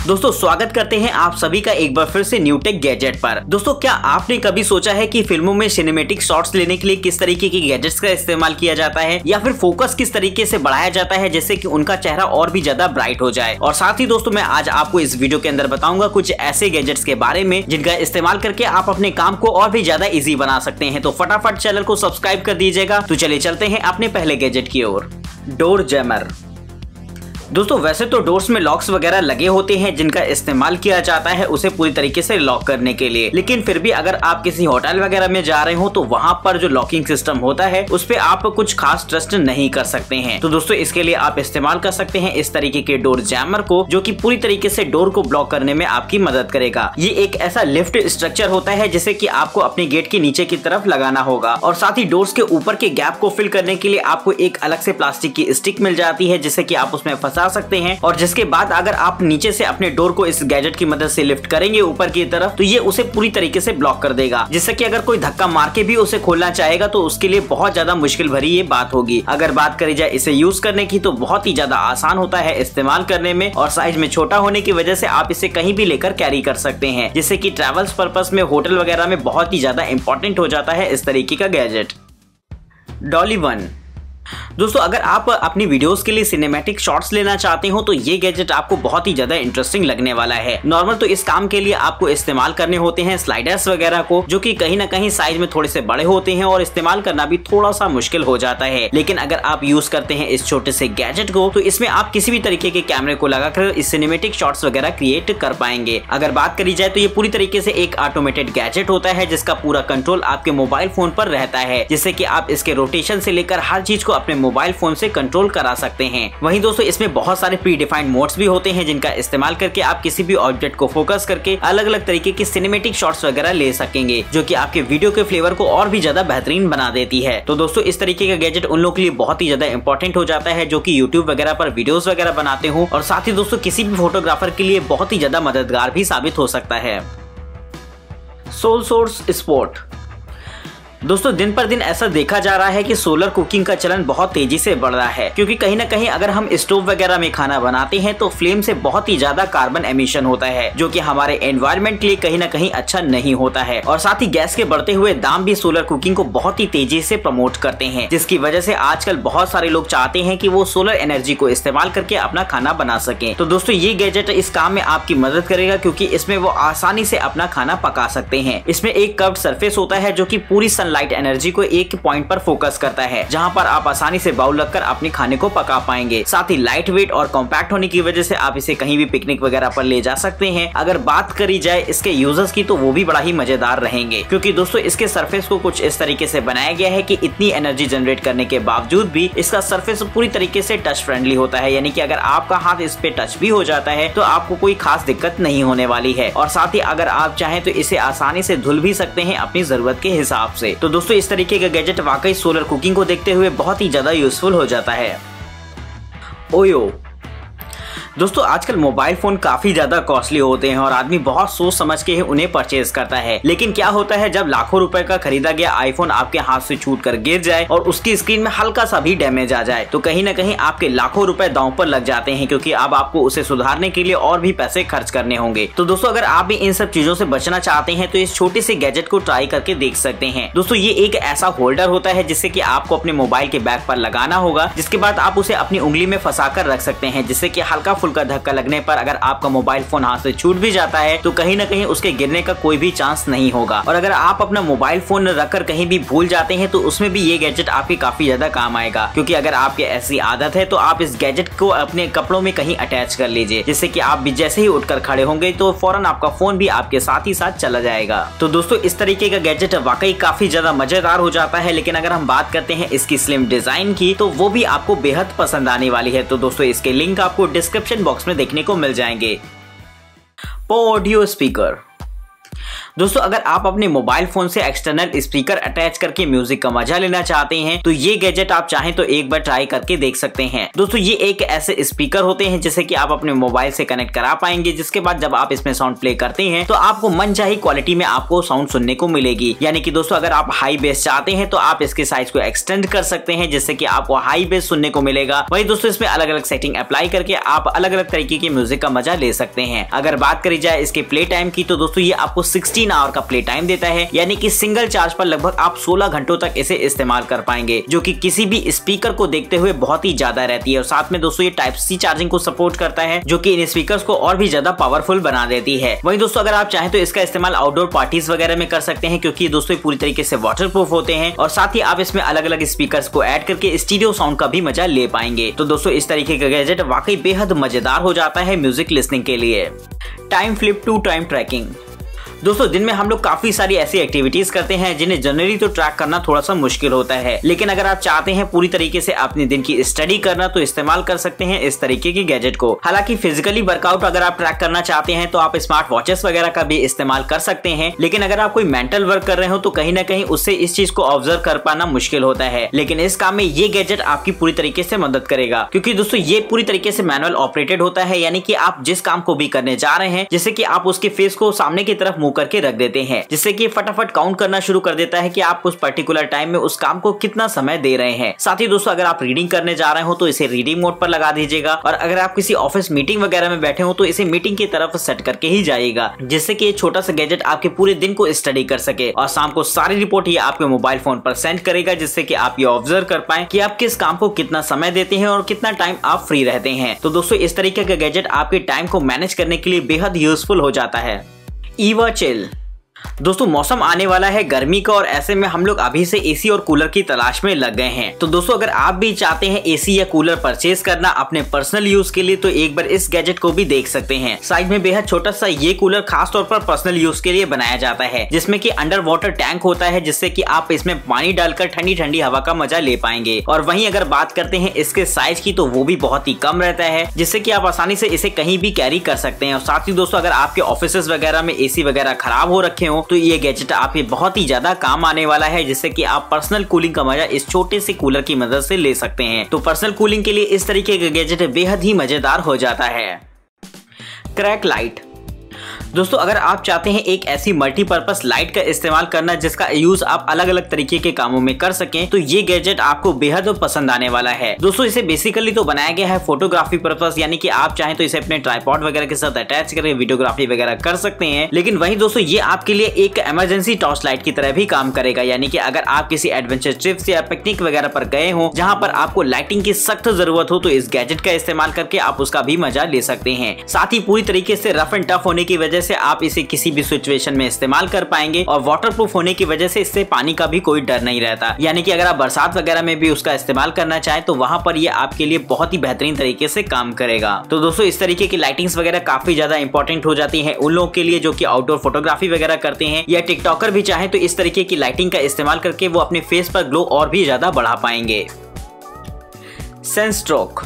दोस्तों स्वागत करते हैं आप सभी का एक बार फिर से न्यू टेक गैजेट पर। दोस्तों क्या आपने कभी सोचा है कि फिल्मों में सिनेमैटिक शॉट्स लेने के लिए किस तरीके की गैजेट्स का इस्तेमाल किया जाता है या फिर फोकस किस तरीके से बढ़ाया जाता है जिससे कि उनका चेहरा और भी ज्यादा ब्राइट हो जाए। और साथ ही दोस्तों मैं आज आपको इस वीडियो के अंदर बताऊंगा कुछ ऐसे गैजेट्स के बारे में जिनका इस्तेमाल करके आप अपने काम को और भी ज्यादा इजी बना सकते हैं। तो फटाफट चैनल को सब्सक्राइब कर दीजिएगा। तो चलिए चलते हैं अपने पहले गैजेट की ओर। Door jammer. दोस्तों वैसे तो डोर्स में लॉक्स वगैरह लगे होते हैं जिनका इस्तेमाल किया जाता है उसे पूरी तरीके से लॉक करने के लिए, लेकिन फिर भी अगर आप किसी होटल वगैरह में जा रहे हो तो वहां पर जो लॉकिंग सिस्टम होता है उस पे आप कुछ खास ट्रस्ट नहीं कर सकते हैं। तो दोस्तों इसके लिए आप इस्तेमाल कर सकते हैं इस तरीके के डोर जैमर को, जो कि पूरी तरीके से डोर को ब्लॉक करने में आपकी मदद करेगा। ये एक ऐसा लिफ्ट स्ट्रक्चर होता है जिसे कि आपको अपने गेट के नीचे की तरफ लगाना होगा और साथ ही डोर्स के ऊपर के गैप को फिल करने के लिए आपको एक अलग से प्लास्टिक की स्टिक मिल जाती है जिसे कि आप उसमें फंसा सकते हैं। और जिसके बाद अगर आप नीचे से अपने डोर को इस गैजेट की मदद से लिफ्ट करेंगे ऊपर की तरफ तो ये उसे पूरी तरीके से ब्लॉक कर देगा, जिससे कि अगर कोई धक्का मार के भी उसे खोलना चाहेगा तो उसके लिए बहुत ज्यादा मुश्किल भरी ये बात होगी। अगर बात करी जाए इसे यूज करने की तो बहुत ही ज्यादा आसान होता है इस्तेमाल करने में और साइज में छोटा होने की वजह से आप इसे कहीं भी लेकर कैरी कर सकते हैं, जिससे कि ट्रैवल्स पर्पस में होटल वगैरह में बहुत ही ज्यादा इंपॉर्टेंट हो जाता है इस तरीके का गैजेट। डॉली वन। दोस्तों अगर आप अपनी वीडियोस के लिए सिनेमैटिक शॉट्स लेना चाहते हो तो ये गैजेट आपको बहुत ही ज्यादा इंटरेस्टिंग लगने वाला है। नॉर्मल तो इस काम के लिए आपको इस्तेमाल करने होते हैं स्लाइडर्स वगैरह को, जो कि कहीं ना कहीं साइज में थोड़े से बड़े होते हैं और इस्तेमाल करना भी थोड़ा सा मुश्किल हो जाता है। लेकिन अगर आप यूज करते हैं इस छोटे से गैजेट को तो इसमें आप किसी भी तरीके के कैमरे को लगाकर इस सिनेमैटिक शॉट्स वगैरह क्रिएट कर पाएंगे। अगर बात करी जाए तो ये पूरी तरीके से एक ऑटोमेटेड गैजेट होता है जिसका पूरा कंट्रोल आपके मोबाइल फोन पर रहता है, जिससे कि आप इसके रोटेशन से लेकर हर चीज को अपने मोबाइल फोन से कंट्रोल करा सकते हैं। वहीं दोस्तों इसमें बहुत सारे प्री डिफाइंड मोड्स भी होते हैं जिनका इस्तेमाल करके आप किसी भी ऑब्जेक्ट को फोकस करके अलग अलग तरीके की सिनेमैटिक शॉट्स वगैरह ले सकेंगे, जो कि आपके वीडियो के फ्लेवर को और भी ज्यादा बेहतरीन बना देती है। तो दोस्तों इस तरीके का गैजेट उन लोगों के लिए बहुत ही ज्यादा इंपॉर्टेंट हो जाता है जो कि यूट्यूब वगैरह पर वीडियोस वगैरह बनाते हो, और साथ ही दोस्तों किसी भी फोटोग्राफर के लिए बहुत ही ज्यादा मददगार भी साबित हो सकता है। Sole source spot. दोस्तों दिन पर दिन ऐसा देखा जा रहा है कि सोलर कुकिंग का चलन बहुत तेजी से बढ़ रहा है, क्योंकि कहीं ना कहीं अगर हम स्टोव वगैरह में खाना बनाते हैं तो फ्लेम से बहुत ही ज्यादा कार्बन एमिशन होता है, जो कि हमारे एनवायरनमेंट के लिए कहीं ना कहीं अच्छा नहीं होता है। और साथ ही गैस के बढ़ते हुए दाम भी सोलर कुकिंग को बहुत ही तेजी से प्रमोट करते हैं, जिसकी वजह से आजकल बहुत सारे लोग चाहते हैं कि वो सोलर एनर्जी को इस्तेमाल करके अपना खाना बना सके। तो दोस्तों ये गैजेट इस काम में आपकी मदद करेगा, क्योंकि इसमें वो आसानी से अपना खाना पका सकते हैं। इसमें एक कर्व्ड सरफेस होता है जो कि पूरी सनलाइट एनर्जी को एक पॉइंट पर फोकस करता है, जहां पर आप आसानी से बाउल रखकर अपने खाने को पका पाएंगे। साथ ही लाइट वेट और कॉम्पैक्ट होने की वजह से आप इसे कहीं भी पिकनिक वगैरह पर ले जा सकते हैं। अगर बात करी जाए इसके यूजर्स की तो वो भी बड़ा ही मजेदार रहेंगे, क्योंकि दोस्तों इसके सरफेस को कुछ इस तरीके से बनाया गया है कि इतनी एनर्जी जनरेट करने के बावजूद भी इसका सरफेस पूरी तरीके से टच फ्रेंडली होता है, यानी कि अगर आपका हाथ इस पे टच भी हो जाता है तो आपको कोई खास दिक्कत नहीं होने वाली है। और साथ ही अगर आप चाहें तो इसे आसानी से धुल भी सकते हैं अपनी जरूरत के हिसाब से। तो दोस्तों इस तरीके का गैजेट वाकई सोलर कुकिंग को देखते हुए बहुत ही ज्यादा यूजफुल हो जाता है। ओयो। दोस्तों आजकल मोबाइल फोन काफी ज्यादा कॉस्टली होते हैं और आदमी बहुत सोच समझ के ही उन्हें परचेज करता है, लेकिन क्या होता है जब लाखों रुपए का खरीदा गया आईफोन आपके हाथ से छूट कर गिर जाए और उसकी स्क्रीन में हल्का सा भी डैमेज आ जाए तो कहीं ना कहीं आपके लाखों रुपए दांव पर लग जाते हैं, क्योंकि अब आपको उसे सुधारने के लिए और भी पैसे खर्च करने होंगे। तो दोस्तों अगर आप भी इन सब चीजों से बचना चाहते हैं तो इस छोटे से गैजेट को ट्राई करके देख सकते हैं। दोस्तों ये एक ऐसा होल्डर होता है जिससे कि आपको अपने मोबाइल के बैक पर लगाना होगा, जिसके बाद आप उसे अपनी उंगली में फंसा कर रख सकते हैं, जिससे कि हल्का फुल्का धक्का लगने पर अगर आपका मोबाइल फोन हाथ से छूट भी जाता है तो कहीं ना कहीं उसके गिरने का कोई भी चांस नहीं होगा। और अगर आप अपना मोबाइल फोन रखकर कहीं भी भूल जाते हैं तो उसमें भी ये गैजेट आपके काफी ज्यादा काम आएगा, क्योंकि अगर आपकी ऐसी आदत है तो आप इस गैजेट को अपने कपड़ों में कहीं अटैच कर लीजिए, जिससे कि आप भी जैसे ही उठकर खड़े होंगे तो फौरन आपका फोन भी आपके साथ ही साथ चला जाएगा। तो दोस्तों इस तरीके का गैजेट वाकई काफी ज्यादा मजेदार हो जाता है, लेकिन अगर हम बात करते हैं इसकी स्लिम डिजाइन की तो वो भी आपको बेहद पसंद आने वाली है। तो दोस्तों इसके लिंक आपको डिस्क्रिप्शन बॉक्स में देखने को मिल जाएंगे। Audio speaker. दोस्तों अगर आप अपने मोबाइल फोन से एक्सटर्नल स्पीकर अटैच करके म्यूजिक का मजा लेना चाहते हैं तो ये गैजेट आप चाहें तो एक बार ट्राई करके देख सकते हैं। दोस्तों ये एक ऐसे स्पीकर होते हैं जिसे कि आप अपने मोबाइल से कनेक्ट करा पाएंगे, जिसके बाद जब आप इसमें साउंड प्ले करते हैं तो आपको मनचाही क्वालिटी में आपको साउंड सुनने को मिलेगी। यानी कि दोस्तों अगर आप हाई बेस चाहते हैं तो आप इसके साइज को एक्सटेंड कर सकते हैं जिससे कि आपको हाई बेस सुनने को मिलेगा। वही दोस्तों इसमें अलग अलग सेटिंग अप्लाई करके आप अलग अलग तरीके के म्यूजिक का मजा ले सकते हैं। अगर बात करी जाए इसके प्ले टाइम की तो दोस्तों ये आपको 16 आवर का प्ले टाइम देता है, यानी कि सिंगल चार्ज पर लगभग आप 16 घंटों तक इसे इस्तेमाल कर पाएंगे, जो कि किसी भी स्पीकर को देखते हुए बहुत ही ज्यादा रहती है। और साथ में दोस्तों ये टाइप सी चार्जिंग को सपोर्ट करता है, जो कि इन स्पीकर्स को और भी ज्यादा पावरफुल बना देती है। वहीं दोस्तों अगर आप चाहें तो इसका इस्तेमाल आउटडोर पार्टीज वगैरह में कर सकते हैं, क्योंकि दोस्तों पूरी तरीके से वाटरप्रूफ होते हैं और साथ ही आप इसमें अलग अलग स्पीकर्स को ऐड करके स्टीरियो साउंड का भी मजा ले पाएंगे। तो दोस्तों इस तरीके का गैजेट वाकई बेहद मजेदार हो जाता है म्यूजिक लिसनिंग के लिए। Time flip to time tracking. दोस्तों दिन में हम लोग काफी सारी ऐसी एक्टिविटीज करते हैं जिन्हें जनरली तो ट्रैक करना थोड़ा सा मुश्किल होता है, लेकिन अगर आप चाहते हैं पूरी तरीके से अपने दिन की स्टडी करना तो इस्तेमाल कर सकते हैं इस तरीके के गैजेट को। हालांकि फिजिकली वर्कआउट अगर आप ट्रैक करना चाहते हैं तो आप स्मार्ट वॉचेस वगैरह का भी इस्तेमाल कर सकते हैं, लेकिन अगर आप कोई मेंटल वर्क कर रहे हो तो कहीं ना कहीं उससे इस चीज को ऑब्जर्व कर पाना मुश्किल होता है। लेकिन इस काम में ये गैजेट आपकी पूरी तरीके से मदद करेगा, क्योंकि दोस्तों ये पूरी तरीके से मैनुअल ऑपरेटेड होता है, यानी कि आप जिस काम को भी करने जा रहे हैं जैसे कि आप उसके फेस को सामने की तरफ मुंह करके रख देते हैं, जिससे कि फटाफट काउंट करना शुरू कर देता है कि आप उस पर्टिकुलर टाइम में उस काम को कितना समय दे रहे हैं। साथ ही दोस्तों अगर आप रीडिंग करने जा रहे हो तो इसे रीडिंग मोड पर लगा दीजिएगा, और अगर आप किसी ऑफिस मीटिंग वगैरह में बैठे हो तो इसे मीटिंग की तरफ सेट करके ही जाइएगा, जिससे कि ये छोटा सा गैजेट आपके पूरे दिन को स्टडी कर सके और शाम को सारी रिपोर्ट ये आपके मोबाइल फोन पर सेंड करेगा, जिससे कि आप ये ऑब्जर्व कर पाए कि आप किस काम को कितना समय देते हैं और कितना टाइम आप फ्री रहते हैं। तो दोस्तों इस तरीके का गैजेट आपके टाइम को मैनेज करने के लिए बेहद यूजफुल हो जाता है। ईवा चिल। दोस्तों मौसम आने वाला है गर्मी का और ऐसे में हम लोग अभी से एसी और कूलर की तलाश में लग गए हैं। तो दोस्तों अगर आप भी चाहते हैं एसी या कूलर परचेज करना अपने पर्सनल यूज के लिए तो एक बार इस गैजेट को भी देख सकते हैं। साइज में बेहद छोटा सा ये कूलर खास तौर पर पर्सनल यूज के लिए बनाया जाता है, जिसमें कि अंडर वाटर टैंक होता है, जिससे कि आप इसमें पानी डालकर ठंडी ठंडी हवा का मजा ले पाएंगे। और वहीं अगर बात करते हैं इसके साइज की तो वो भी बहुत ही कम रहता है, जिससे कि आप आसानी से इसे कहीं भी कैरी कर सकते हैं। और साथ ही दोस्तों अगर आपके ऑफिस वगैरह में एसी वगैरह खराब हो रखे हो तो ये गैजेट आपके बहुत ही ज्यादा काम आने वाला है, जिससे कि आप पर्सनल कूलिंग का मजा इस छोटे से कूलर की मदद से ले सकते हैं। तो पर्सनल कूलिंग के लिए इस तरीके का गैजेट बेहद ही मजेदार हो जाता है। Crack light. दोस्तों अगर आप चाहते हैं एक ऐसी मल्टीपर्पस लाइट का इस्तेमाल करना जिसका यूज आप अलग अलग तरीके के कामों में कर सकें तो ये गैजेट आपको बेहद पसंद आने वाला है। दोस्तों इसे बेसिकली तो बनाया गया है फोटोग्राफी पर्पस, यानी कि आप चाहें तो इसे अपने ट्राइपॉड वगैरह के साथ अटैच करके वीडियोग्राफी वगैरह कर सकते हैं। लेकिन वहीं दोस्तों ये आपके लिए एक इमरजेंसी टॉर्च लाइट की तरह भी काम करेगा, यानी कि अगर आप किसी एडवेंचर ट्रिप्स या पिकनिक वगैरह पर गए हो जहाँ पर आपको लाइटिंग की सख्त जरूरत हो तो इस गैजेट का इस्तेमाल करके आप उसका भी मजा ले सकते हैं। साथ ही पूरी तरीके से रफ एंड टफ होने की वजह से आप इसे किसी भी सिचुएशन में इस्तेमाल कर पाएंगे और वाटरप्रूफ होने की वजह से इससे पानी का भी कोई डर नहीं रहता, यानी कि अगर आप बरसात वगैरह में भी उसका इस्तेमाल करना चाहें तो वहां पर ये आपके लिए बहुत ही बेहतरीन तरीके से काम करेगा। तो दोस्तों इस तरीके की लाइटिंग्स वगैरह काफी ज्यादा इंपॉर्टेंट हो जाती है उन लोगों के लिए जो कि आउटडोर फोटोग्राफी वगैरह करते हैं या टिकटॉकर भी चाहे तो इस तरीके की लाइटिंग का इस्तेमाल करके वो अपने फेस पर ग्लो और भी ज्यादा बढ़ा पाएंगे। सेंस्ट्रोक।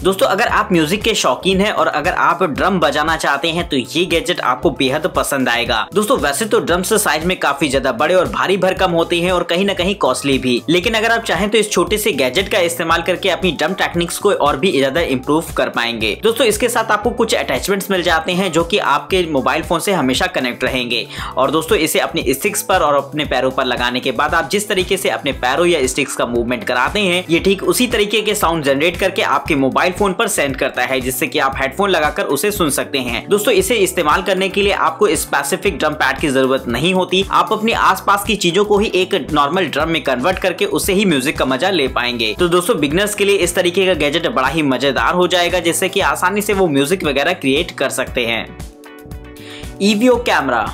दोस्तों अगर आप म्यूजिक के शौकीन हैं और अगर आप ड्रम बजाना चाहते हैं तो ये गैजेट आपको बेहद पसंद आएगा। दोस्तों वैसे तो ड्रम्स साइज में काफी ज्यादा बड़े और भारी भरकम होते हैं और कहीं ना कहीं कॉस्टली भी, लेकिन अगर आप चाहें तो इस छोटे से गैजेट का इस्तेमाल करके अपनी ड्रम टेक्निक्स को और भी ज्यादा इम्प्रूव कर पाएंगे। दोस्तों इसके साथ आपको कुछ अटैचमेंट्स मिल जाते हैं जो कि आपके मोबाइल फोन से हमेशा कनेक्ट रहेंगे। और दोस्तों इसे अपने स्टिक्स पर और अपने पैरों पर लगाने के बाद आप जिस तरीके से अपने पैरों या स्टिक्स का मूवमेंट कराते हैं ये ठीक उसी तरीके के साउंड जनरेट करके आपके मोबाइल फोन पर सेंड करता है, जिससे कि आप हेडफोन लगाकर उसे सुन सकते हैं। दोस्तों इसे इस्तेमाल करने के लिए आपको स्पेसिफिक ड्रम पैड की जरूरत नहीं होती, आप अपने आसपास की चीजों को ही एक नॉर्मल ड्रम में कन्वर्ट करके उससे ही म्यूजिक का मजा ले पाएंगे। तो दोस्तों बिगनर्स के लिए इस तरीके का गैजेट बड़ा ही मजेदार हो जाएगा, जिससे कि आसानी से वो म्यूजिक वगैरह क्रिएट कर सकते हैं। EVO camera.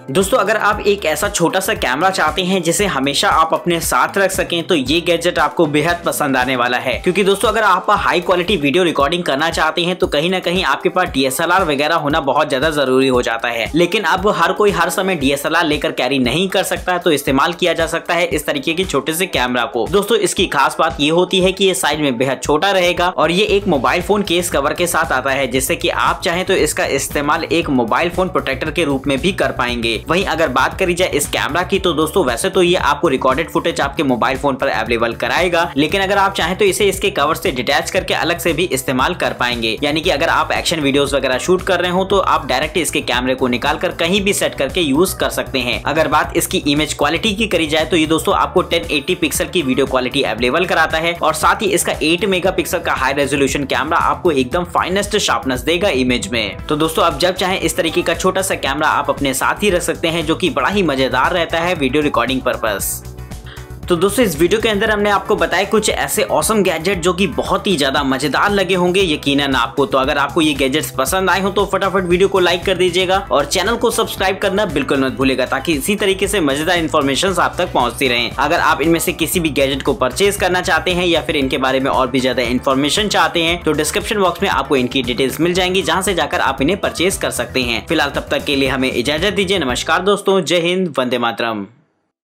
दोस्तों अगर आप एक ऐसा छोटा सा कैमरा चाहते हैं जिसे हमेशा आप अपने साथ रख सकें तो ये गैजेट आपको बेहद पसंद आने वाला है, क्योंकि दोस्तों अगर आप हाई क्वालिटी वीडियो रिकॉर्डिंग करना चाहते हैं तो कहीं ना कहीं आपके पास DSLR वगैरह होना बहुत ज्यादा जरूरी हो जाता है। लेकिन अब हर कोई हर समय DSLR लेकर कैरी नहीं कर सकता, तो इस्तेमाल किया जा सकता है इस तरीके के छोटे से कैमरा को। दोस्तों इसकी खास बात ये होती है कि ये साइज में बेहद छोटा रहेगा और ये एक मोबाइल फोन केस कवर के साथ आता है, जिससे कि आप चाहें तो इसका इस्तेमाल एक मोबाइल फोन प्रोटेक्टर के रूप में भी कर पाएंगे। वहीं अगर बात करी जाए इस कैमरा की तो दोस्तों वैसे तो ये आपको रिकॉर्डेड फुटेज आपके मोबाइल फोन पर अवेलेबल कराएगा, लेकिन अगर आप चाहें तो इसे इसके कवर से डिटैच करके अलग से भी इस्तेमाल कर पाएंगे। यानी कि अगर आप एक्शन वीडियोस वगैरह शूट कर रहे हो तो आप डायरेक्ट इसके कैमरे को निकाल कर कहीं भी सेट करके यूज कर सकते हैं। अगर बात इसकी इमेज क्वालिटी की करी जाए तो ये दोस्तों आपको 1080 पिक्सल की वीडियो क्वालिटी अवेलेबल कराता है और साथ ही इसका 8 मेगापिक्सल का हाई रेजोल्यूशन कैमरा आपको एकदम फाइनेस्ट शार्पनेस देगा इमेज में। तो दोस्तों आप जब चाहें इस तरीके का छोटा सा कैमरा आप अपने साथ ही रख सकते हैं, जो कि बड़ा ही मजेदार रहता है वीडियो रिकॉर्डिंग पर्पस। तो दोस्तों इस वीडियो के अंदर हमने आपको बताया कुछ ऐसे ऑसम गैजेट जो कि बहुत ही ज्यादा मजेदार लगे होंगे यकीनन आपको। तो अगर आपको ये गैजेट्स पसंद आए हो तो फटाफट वीडियो को लाइक कर दीजिएगा और चैनल को सब्सक्राइब करना बिल्कुल मत भूलिएगा, ताकि इसी तरीके से मजेदार इन्फॉर्मेशन आप तक पहुंचती रहें। अगर आप इनमें से किसी भी गैजेट को परचेज करना चाहते हैं या फिर इनके बारे में और भी ज्यादा इन्फॉर्मेशन चाहते हैं तो डिस्क्रिप्शन बॉक्स में आपको इनकी डिटेल्स मिल जाएंगी, जहाँ से जाकर आप इन्हें परचेज कर सकते हैं। फिलहाल तब तक के लिए हमें इजाजत दीजिए। नमस्कार दोस्तों, जय हिंद, वंदे मातरम।